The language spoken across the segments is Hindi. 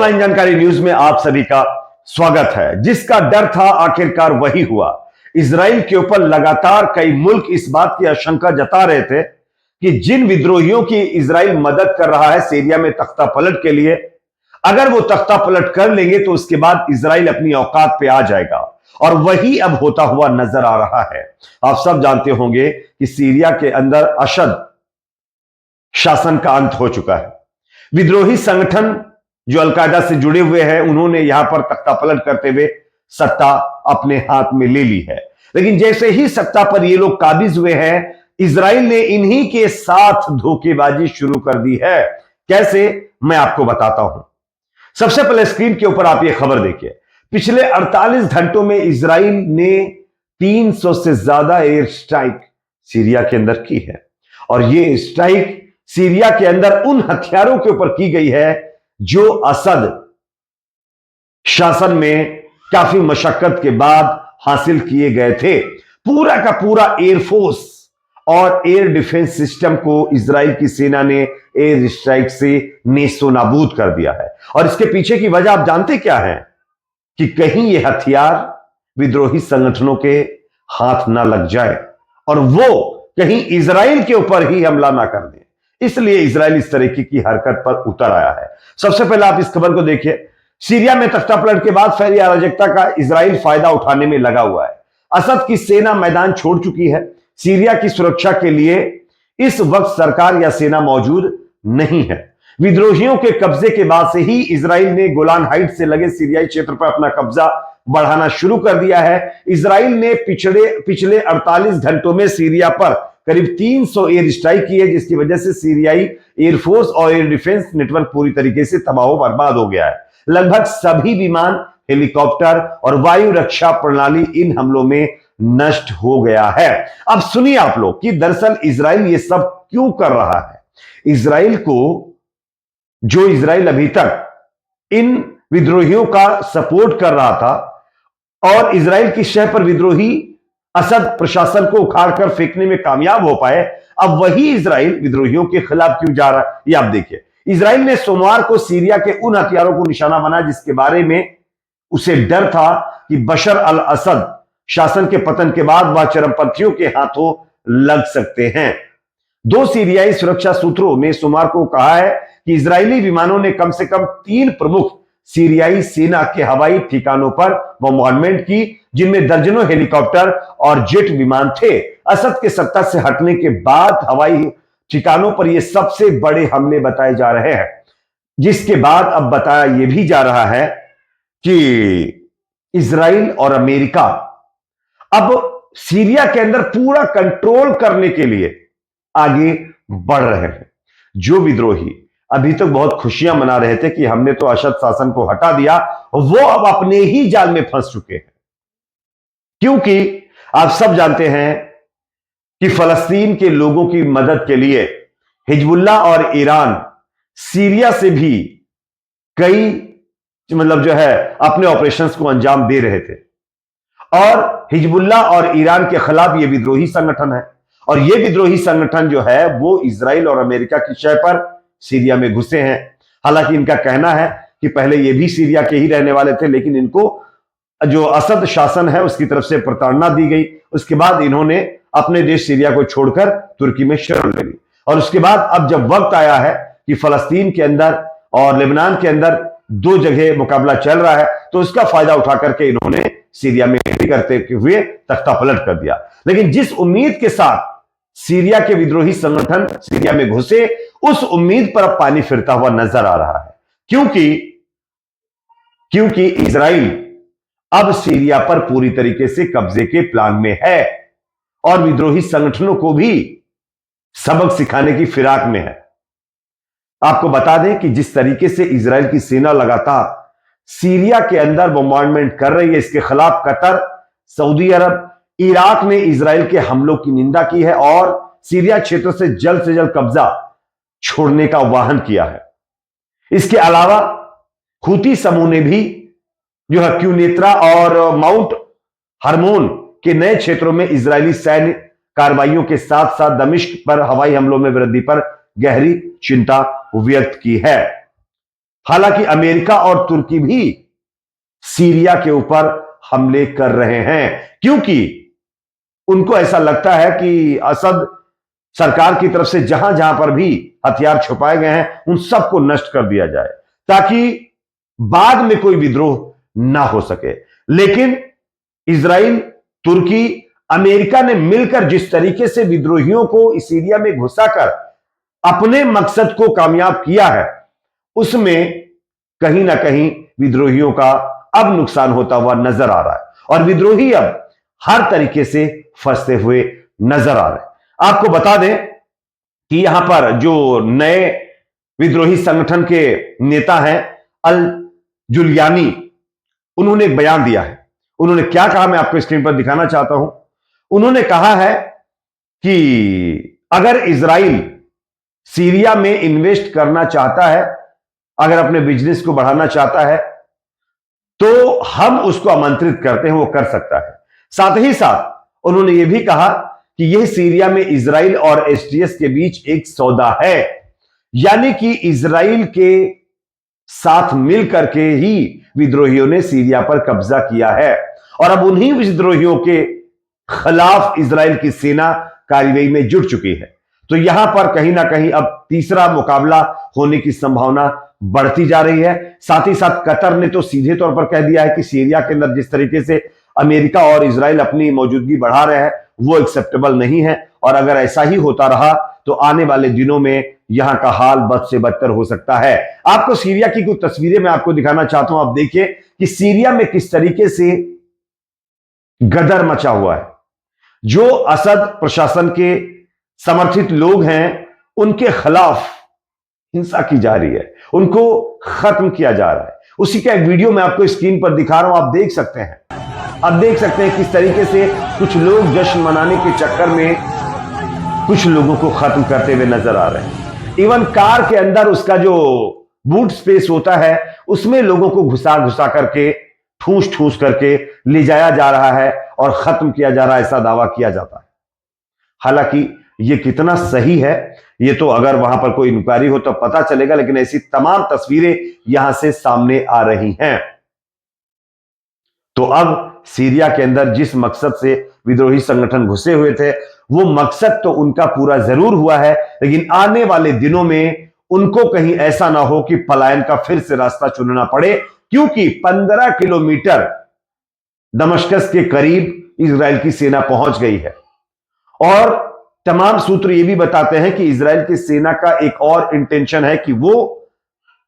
ऑनलाइन जानकारी न्यूज में आप सभी का स्वागत है। जिसका डर था आखिरकार वही हुआ। इजराइल के ऊपर लगातार कई मुल्क इस बात की आशंका जता रहे थे कि जिन विद्रोहियों की इजराइल मदद कर रहा है सीरिया में तख्ता पलट के लिए, अगर वो तख्ता पलट कर लेंगे तो उसके बाद इजराइल अपनी औकात पे आ जाएगा। और वही अब होता हुआ नजर आ रहा है। आप सब जानते होंगे कि सीरिया के अंदर असद शासन का अंत हो चुका है। विद्रोही संगठन जो अलकायदा से जुड़े हुए हैं, उन्होंने यहां पर तख्ता पलट करते हुए सत्ता अपने हाथ में ले ली है। लेकिन जैसे ही सत्ता पर ये लोग काबिज हुए हैं, इजराइल ने इन्हीं के साथ धोखेबाजी शुरू कर दी है। कैसे, मैं आपको बताता हूं। सबसे पहले स्क्रीन के ऊपर आप ये खबर देखिए। पिछले 48 घंटों में इजराइल ने 300 से ज्यादा एयर स्ट्राइक सीरिया के अंदर की है। और ये स्ट्राइक सीरिया के अंदर उन हथियारों के ऊपर की गई है जो असद शासन में काफी मशक्कत के बाद हासिल किए गए थे। पूरा का पूरा एयरफोर्स और एयर डिफेंस सिस्टम को इजराइल की सेना ने एयर स्ट्राइक से नेस्तनाबूद कर दिया है। और इसके पीछे की वजह आप जानते क्या है? कि कहीं ये हथियार विद्रोही संगठनों के हाथ ना लग जाए और वो कहीं इजराइल के ऊपर ही हमला ना कर दें। इसलिए इजराइल इस तरीके की हरकत पर उतर आया है। सबसे पहले आप इस खबर को देखिए। सीरिया में तख्ता पलट के बाद फैली अराजकता का इजराइल फायदा उठाने में लगा हुआ है। असद की सेना मैदान छोड़ चुकी है। सीरिया की सुरक्षा के लिए इस वक्त सरकार या सेना मौजूद नहीं है। विद्रोहियों के कब्जे के बाद से ही इजराइल ने गोलान हाइट से लगे सीरियाई क्षेत्र पर अपना कब्जा बढ़ाना शुरू कर दिया है। इजराइल ने पिछले 48 घंटों में सीरिया पर करीब 300 एयर स्ट्राइक की है, जिसकी वजह से सीरियाई एयरफोर्स और एयर डिफेंस नेटवर्क पूरी तरीके से तबाह बर्बाद हो गया है। लगभग सभी विमान, हेलीकॉप्टर और वायु रक्षा प्रणाली इन हमलों में नष्ट हो गया है। अब सुनिए आप लोग कि दरअसल इजराइल ये सब क्यों कर रहा है। इजराइल अभी तक इन विद्रोहियों का सपोर्ट कर रहा था और इजराइल की शह पर विद्रोही असद प्रशासन को उखाड़कर फेंकने में कामयाब हो पाए। अब वही इजराइल विद्रोहियों के खिलाफ क्यों जा रहा है, ये आप देखिए। इजराइल ने सोमवार को सीरिया के उन हथियारों को निशाना बनाया जिसके बारे में उसे डर था कि बशर अल असद शासन के पतन के बाद वह चरमपंथियों के हाथों लग सकते हैं। 2 सीरियाई सुरक्षा सूत्रों ने सोमवार को कहा है कि इजरायली विमानों ने कम से कम 3 प्रमुख सीरियाई सेना के हवाई ठिकानों पर बमबार्डमेंट की, जिनमें दर्जनों हेलीकॉप्टर और जेट विमान थे। असद के सत्ता से हटने के बाद हवाई ठिकानों पर यह सबसे बड़े हमले बताए जा रहे हैं, जिसके बाद अब बताया यह भी जा रहा है कि इजराइल और अमेरिका अब सीरिया के अंदर पूरा कंट्रोल करने के लिए आगे बढ़ रहे हैं। जो विद्रोही अभी तक बहुत खुशियां मना रहे थे कि हमने तो असद शासन को हटा दिया, वो अब अपने ही जाल में फंस चुके हैं। क्योंकि आप सब जानते हैं कि फलस्तीन के लोगों की मदद के लिए हिजबुल्लाह और ईरान सीरिया से भी कई अपने ऑपरेशंस को अंजाम दे रहे थे। और हिजबुल्लाह और ईरान के खिलाफ यह विद्रोही संगठन है। और यह विद्रोही संगठन जो है वो इजराइल और अमेरिका की शह पर सीरिया में घुसे हैं। हालांकि इनका कहना है कि पहले ये भी सीरिया के ही रहने वाले थे, लेकिन इनको जो असद शासन है उसकी तरफ से प्रताड़ना दी गई। उसके बाद इन्होंने अपने देश सीरिया को छोड़कर तुर्की में शरण ले ली। और उसके बाद अब जब वक्त आया है कि फलस्तीन के अंदर और लेबनान के अंदर 2 जगह मुकाबला चल रहा है, तो उसका फायदा उठा करके इन्होंने सीरिया में करते हुए तख्ता पलट कर दिया। लेकिन जिस उम्मीद के साथ सीरिया के विद्रोही संगठन सीरिया में घुसे, उस उम्मीद पर अब पानी फिरता हुआ नजर आ रहा है। क्योंकि इजराइल अब सीरिया पर पूरी तरीके से कब्जे के प्लान में है और विद्रोही संगठनों को भी सबक सिखाने की फिराक में है। आपको बता दें कि जिस तरीके से इजराइल की सेना लगातार सीरिया के अंदर बमबार्डमेंट कर रही है, इसके खिलाफ कतर, सऊदी अरब, इराक ने इजराइल के हमलों की निंदा की है और सीरिया क्षेत्र से जल्द कब्जा छोड़ने का आह्वान किया है। इसके अलावा हूती समूह ने भी जो है क्यूनेत्रा और माउंट हरमोन के नए क्षेत्रों में इजरायली सैन्य कार्रवाइयों के साथ साथ दमिश्क पर हवाई हमलों में वृद्धि पर गहरी चिंता व्यक्त की है। हालांकि अमेरिका और तुर्की भी सीरिया के ऊपर हमले कर रहे हैं, क्योंकि उनको ऐसा लगता है कि असद सरकार की तरफ से जहां जहां पर भी हथियार छुपाए गए हैं उन सबको नष्ट कर दिया जाए, ताकि बाद में कोई विद्रोह ना हो सके। लेकिन इजराइल, तुर्की, अमेरिका ने मिलकर जिस तरीके से विद्रोहियों को सीरिया में घुसाकर अपने मकसद को कामयाब किया है, उसमें कहीं ना कहीं विद्रोहियों का अब नुकसान होता हुआ नजर आ रहा है और विद्रोही अब हर तरीके से फंसते हुए नजर आ रहे हैं। आपको बता दें कि यहां पर जो नए विद्रोही संगठन के नेता हैं अल जुलियानी, उन्होंने एक बयान दिया है। उन्होंने क्या कहा मैं आपको स्क्रीन पर दिखाना चाहता हूं। उन्होंने कहा है कि अगर इजराइल सीरिया में इन्वेस्ट करना चाहता है, अगर अपने बिजनेस को बढ़ाना चाहता है, तो हम उसको आमंत्रित करते हैं, वो कर सकता है। साथ ही साथ उन्होंने यह भी कहा कि यह सीरिया में इजराइल और एसडीएस के बीच एक सौदा है, यानी कि इजराइल के साथ मिलकर के ही विद्रोहियों ने सीरिया पर कब्जा किया है और अब उन्हीं विद्रोहियों के खिलाफ इजराइल की सेना कार्रवाई में जुट चुकी है। तो यहां पर कहीं ना कहीं अब तीसरा मुकाबला होने की संभावना बढ़ती जा रही है। साथ ही साथ कतर ने तो सीधे तौर पर कह दिया है कि सीरिया के अंदर जिस तरीके से अमेरिका और इजराइल अपनी मौजूदगी बढ़ा रहे हैं वो एक्सेप्टेबल नहीं है और अगर ऐसा ही होता रहा तो आने वाले दिनों में यहां का हाल बद से बदतर हो सकता है। आपको सीरिया की कुछ तस्वीरें मैं आपको दिखाना चाहता हूं। आप देखिए कि सीरिया में किस तरीके से गदर मचा हुआ है। जो असद प्रशासन के समर्थित लोग हैं उनके खिलाफ हिंसा की जा रही है, उनको खत्म किया जा रहा है। उसी का एक वीडियो मैं आपको स्क्रीन पर दिखा रहा हूं, आप देख सकते हैं। आप देख सकते हैं किस तरीके से कुछ लोग जश्न मनाने के चक्कर में कुछ लोगों को खत्म करते हुए नजर आ रहे हैं। इवन कार के अंदर उसका जो बूट स्पेस होता है उसमें लोगों को घुसा घुसा करके ठूस ठूस करके ले जाया जा रहा है और खत्म किया जा रहा है, ऐसा दावा किया जाता है। हालांकि यह कितना सही है ये तो अगर वहां पर कोई इंक्वायरी हो तो पता चलेगा, लेकिन ऐसी तमाम तस्वीरें यहां से सामने आ रही हैं। तो अब सीरिया के अंदर जिस मकसद से विद्रोही संगठन घुसे हुए थे वो मकसद तो उनका पूरा जरूर हुआ है, लेकिन आने वाले दिनों में उनको कहीं ऐसा ना हो कि पलायन का फिर से रास्ता चुनना पड़े, क्योंकि 15 किलोमीटर दमिश्क के करीब इजराइल की सेना पहुंच गई है और तमाम सूत्र ये भी बताते हैं कि इजराइल की सेना का एक और इंटेंशन है कि वो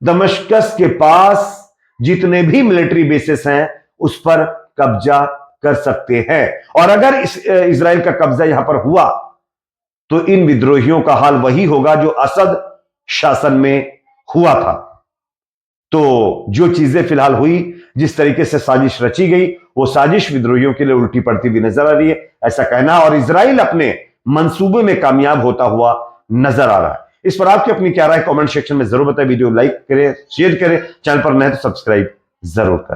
दमिश्क के पास जितने भी मिलिट्री बेसिस हैं उस पर कब्जा कर सकते हैं और अगर इजराइल का कब्जा यहां पर हुआ तो इन विद्रोहियों का हाल वही होगा जो असद शासन में हुआ था। तो जो चीजें फिलहाल हुई, जिस तरीके से साजिश रची गई, वो साजिश विद्रोहियों के लिए उल्टी पड़ती हुई नजर आ रही है, ऐसा कहना, और इजराइल अपने मंसूबे में कामयाब होता हुआ नजर आ रहा है। इस पर आपकी अपनी क्या राय कमेंट सेक्शन में जरूर बताएं। वीडियो लाइक करें, शेयर करें, चैनल पर नए तो सब्सक्राइब जरूर करें।